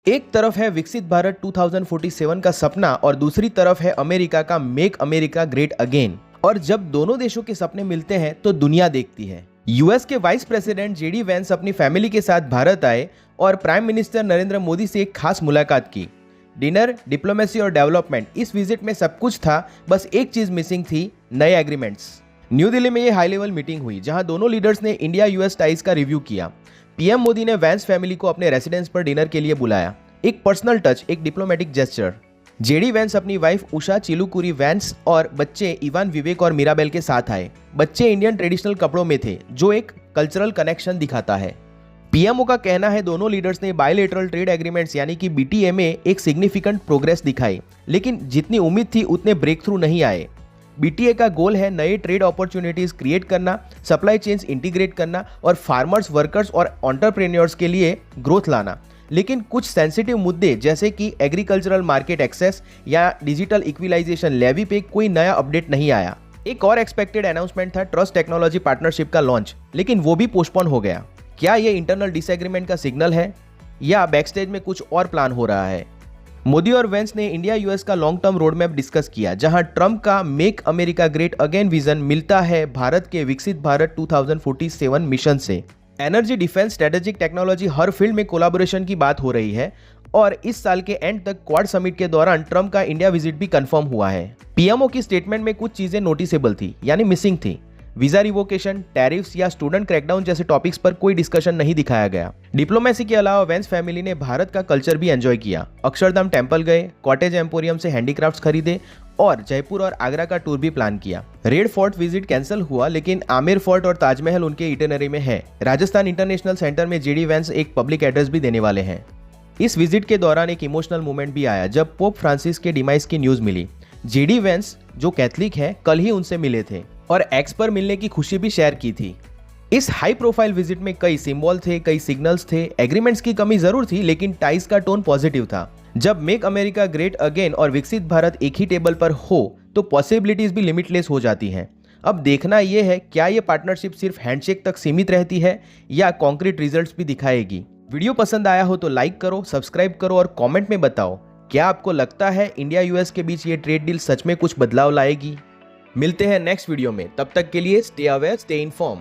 एक तरफ है विकसित भारत 2047 का सपना और दूसरी तरफ है अमेरिका का मेक अमेरिका ग्रेट अगेन। और जब दोनों देशों के सपने मिलते हैं तो दुनिया देखती है। यूएस के वाइस प्रेसिडेंट जेडी वैंस अपनी फैमिली के साथ भारत आए और प्राइम मिनिस्टर नरेंद्र मोदी से एक खास मुलाकात की। डिनर, डिप्लोमेसी और डेवलपमेंट, इस विजिट में सब कुछ था, बस एक चीज मिसिंग थी, नए एग्रीमेंट्स। न्यू दिल्ली में ये हाई लेवल मीटिंग हुई जहां दोनों लीडर्स ने इंडिया यूएस टाइज का रिव्यू किया। पीएम मोदी ने वैंस फैमिली को अपने रेसिडेंस पर डिनर के लिए बुलाया, एक पर्सनल टच, एक डिप्लोमेटिक जेस्चर। जेडी वैंस अपनी वाइफ उषा चिलुकुरी वैंस और बच्चे इवान, विवेक और मीराबेल के साथ आए। बच्चे इंडियन ट्रेडिशनल कपड़ों में थे, जो एक कल्चरल कनेक्शन दिखाता है। पीएमओ का कहना है दोनों लीडर्स ने बायलैटरल ट्रेड एग्रीमेंट्स यानी कि बीटीए में एक सिग्निफिकेंट प्रोग्रेस दिखाई, लेकिन जितनी उम्मीद थी उतने ब्रेक थ्रू नहीं आए। बीटीए का गोल है नए ट्रेड अपॉर्चुनिटीज क्रिएट करना, सप्लाई चेन्स इंटीग्रेट करना और फार्मर्स, वर्कर्स और एंटरप्रेन्योर्स के लिए ग्रोथ लाना। लेकिन कुछ सेंसिटिव मुद्दे जैसे कि एग्रीकल्चरल मार्केट एक्सेस या डिजिटल इक्विलाइजेशन लेवी पे कोई नया अपडेट नहीं आया। एक और एक्सपेक्टेड अनाउंसमेंट था ट्रस्ट टेक्नोलॉजी पार्टनरशिप का लॉन्च, लेकिन वो भी पोस्टपोन हो गया। क्या ये इंटरनल डिसएग्रीमेंट का सिग्नल है या बैकस्टेज में कुछ और प्लान हो रहा है? मोदी और वेंस ने इंडिया यूएस का long term road map discuss किया, जहां ट्रंप का make America great again vision मिलता है भारत के विकसित भारत 2047 मिशन से। एनर्जी, डिफेंस, स्ट्रेटेजिक टेक्नोलॉजी, हर फील्ड में कोलैबोरेशन की बात हो रही है और इस साल के एंड तक क्वाड समिट के दौरान ट्रंप का इंडिया विजिट भी कंफर्म हुआ है। पीएमओ की स्टेटमेंट में कुछ चीजें नोटिसेबल थी, यानी मिसिंग थी। वीजा रिवोकेशन, टैरिफ्स या स्टूडेंट क्रैकडाउन जैसे टॉपिक्स पर कोई डिस्कशन नहीं दिखाया गया। डिप्लोमेसी के अलावा वेंस फैमिली ने भारत का कल्चर भी एंजॉय किया। अक्षरधाम टेम्पल गए, कॉटेज एम्पोरियम से हैंडीक्राफ्ट्स खरीदे और जयपुर और आगरा का टूर भी प्लान किया। रेड फोर्ट विजिट कैंसिल हुआ, लेकिन आमेर फोर्ट और ताजमहल उनके इटिनरी में है। राजस्थान इंटरनेशनल सेंटर में जेडी वैंस एक पब्लिक एड्रेस भी देने वाले हैं। इस विजिट के दौरान एक इमोशनल मोमेंट भी आया जब पोप फ्रांसिस के डिमाइस की न्यूज मिली। जेडी वैंस, जो कैथलिक है, कल ही उनसे मिले थे और एक्स पर मिलने की खुशी भी शेयर की थी। इस हाई प्रोफाइल विजिट में कई सिंबल थे, कई सिग्नल्स थे। एग्रीमेंट्स की कमी जरूर थी, लेकिन टाइज का टोन पॉजिटिव था। जब मेक अमेरिका ग्रेट अगेन और विकसित भारत एक ही टेबल पर हो तो पॉसिबिलिटीज भी लिमिटलेस हो जाती हैं। अब देखना यह है क्या ये पार्टनरशिप सिर्फ हैंडशेक तक सीमित रहती है या कॉन्क्रीट रिजल्ट्स भी दिखाएगी। वीडियो पसंद आया हो तो लाइक करो, सब्सक्राइब करो और कमेंट में बताओ क्या आपको लगता है इंडिया यूएस के बीच ये ट्रेड डील सच में कुछ बदलाव लाएगी। मिलते हैं नेक्स्ट वीडियो में, तब तक के लिए स्टे अवेयर, स्टे इन्फॉर्म।